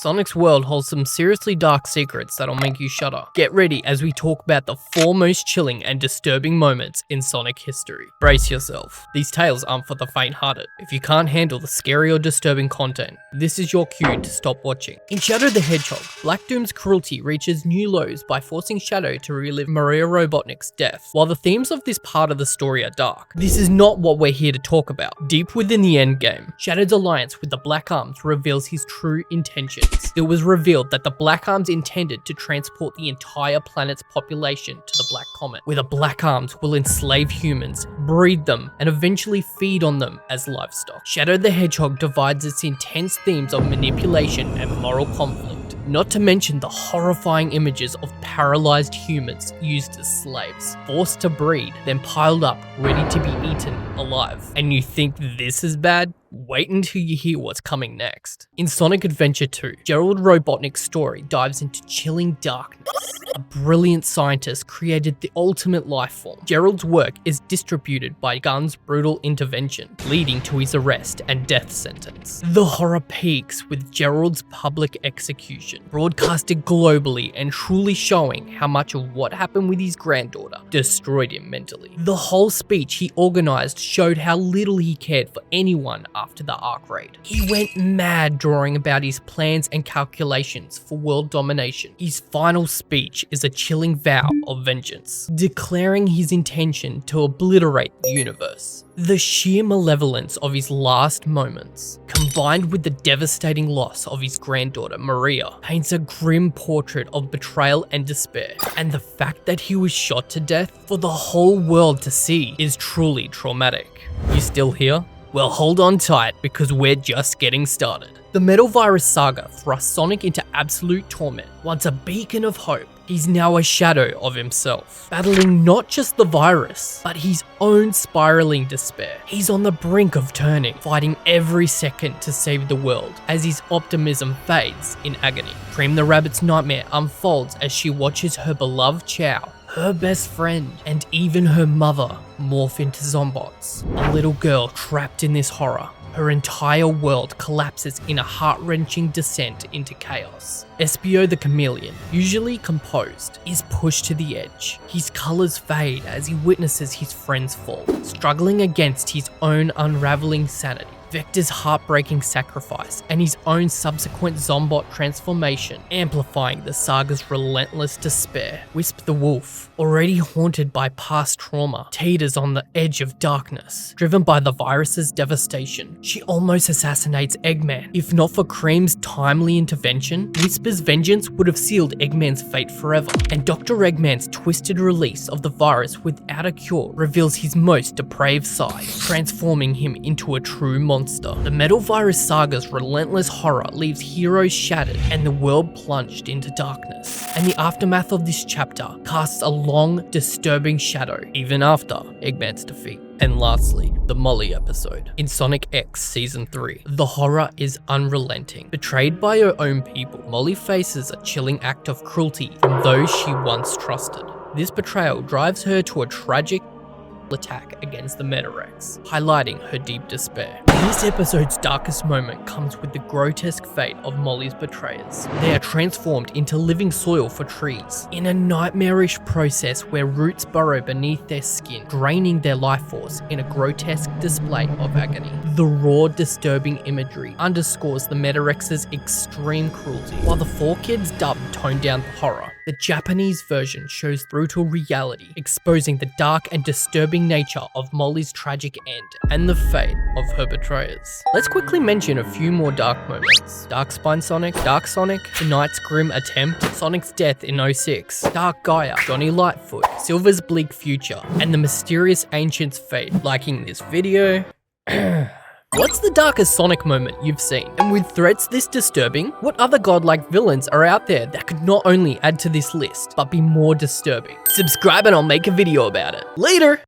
Sonic's world holds some seriously dark secrets that'll make you shudder. Get ready as we talk about the 4 most chilling and disturbing moments in Sonic history. Brace yourself. These tales aren't for the faint-hearted. If you can't handle the scary or disturbing content, this is your cue to stop watching. In Shadow the Hedgehog, Black Doom's cruelty reaches new lows by forcing Shadow to relive Maria Robotnik's death. While the themes of this part of the story are dark, this is not what we're here to talk about. Deep within the endgame, Shadow's alliance with the Black Arms reveals his true intentions. It was revealed that the Black Arms intended to transport the entire planet's population to the Black Comet, where the Black Arms will enslave humans, breed them, and eventually feed on them as livestock. Shadow the Hedgehog divides its intense themes of manipulation and moral conflict, not to mention the horrifying images of paralyzed humans used as slaves, forced to breed, then piled up, ready to be eaten alive. And you think this is bad? Wait until you hear what's coming next. In Sonic Adventure 2, Gerald Robotnik's story dives into chilling darkness. A brilliant scientist created the ultimate life form. Gerald's work is distributed by Gun's brutal intervention, leading to his arrest and death sentence. The horror peaks with Gerald's public execution, broadcasted globally and truly showing how much of what happened with his granddaughter destroyed him mentally. The whole speech he organized showed how little he cared for anyone after the Ark raid. He went mad drawing about his plans and calculations for world domination. His final speech is a chilling vow of vengeance, declaring his intention to obliterate the universe. The sheer malevolence of his last moments, combined with the devastating loss of his granddaughter Maria, paints a grim portrait of betrayal and despair. And the fact that he was shot to death for the whole world to see is truly traumatic. You still here? Well, hold on tight because we're just getting started. The Metal Virus Saga thrusts Sonic into absolute torment. Once a beacon of hope, he's now a shadow of himself, battling not just the virus, but his own spiraling despair. He's on the brink of turning, fighting every second to save the world as his optimism fades in agony. Cream the Rabbit's nightmare unfolds as she watches her beloved Chow, her best friend, and even her mother morph into zombots. A little girl trapped in this horror. Her entire world collapses in a heart-wrenching descent into chaos. Espio the Chameleon, usually composed, is pushed to the edge. His colors fade as he witnesses his friends fall, struggling against his own unraveling sanity. Vector's heartbreaking sacrifice and his own subsequent zombot transformation, amplifying the saga's relentless despair. Wisp the Wolf, already haunted by past trauma, teeters on the edge of darkness. Driven by the virus's devastation, she almost assassinates Eggman. If not for Cream's timely intervention, Whisper's vengeance would have sealed Eggman's fate forever. And Dr. Eggman's twisted release of the virus without a cure reveals his most depraved side, transforming him into a true monster. The Metal Virus Saga's relentless horror leaves heroes shattered and the world plunged into darkness. And the aftermath of this chapter casts a long, disturbing shadow, even after Eggman's defeat. And lastly, the Molly episode. In Sonic X Season 3, the horror is unrelenting. Betrayed by her own people, Molly faces a chilling act of cruelty from those she once trusted. This betrayal drives her to a tragic attack against the Metarex, highlighting her deep despair. This episode's darkest moment comes with the grotesque fate of Molly's betrayers. They are transformed into living soil for trees, in a nightmarish process where roots burrow beneath their skin, draining their life force in a grotesque display of agony. The raw, disturbing imagery underscores the Metarex's extreme cruelty. While the 4Kids dub toned down the horror, the Japanese version shows brutal reality, exposing the dark and disturbing nature of Molly's tragic end and the fate of her betrayers. Let's quickly mention a few more dark moments. Dark Spine Sonic, Dark Sonic, The Knight's Grim Attempt, Sonic's death in 06, Dark Gaia, Johnny Lightfoot, Silver's Bleak Future, and the mysterious Ancient's fate. Liking this video? What's the darkest Sonic moment you've seen? And with threats this disturbing, what other godlike villains are out there that could not only add to this list, but be more disturbing? Subscribe and I'll make a video about it. Later!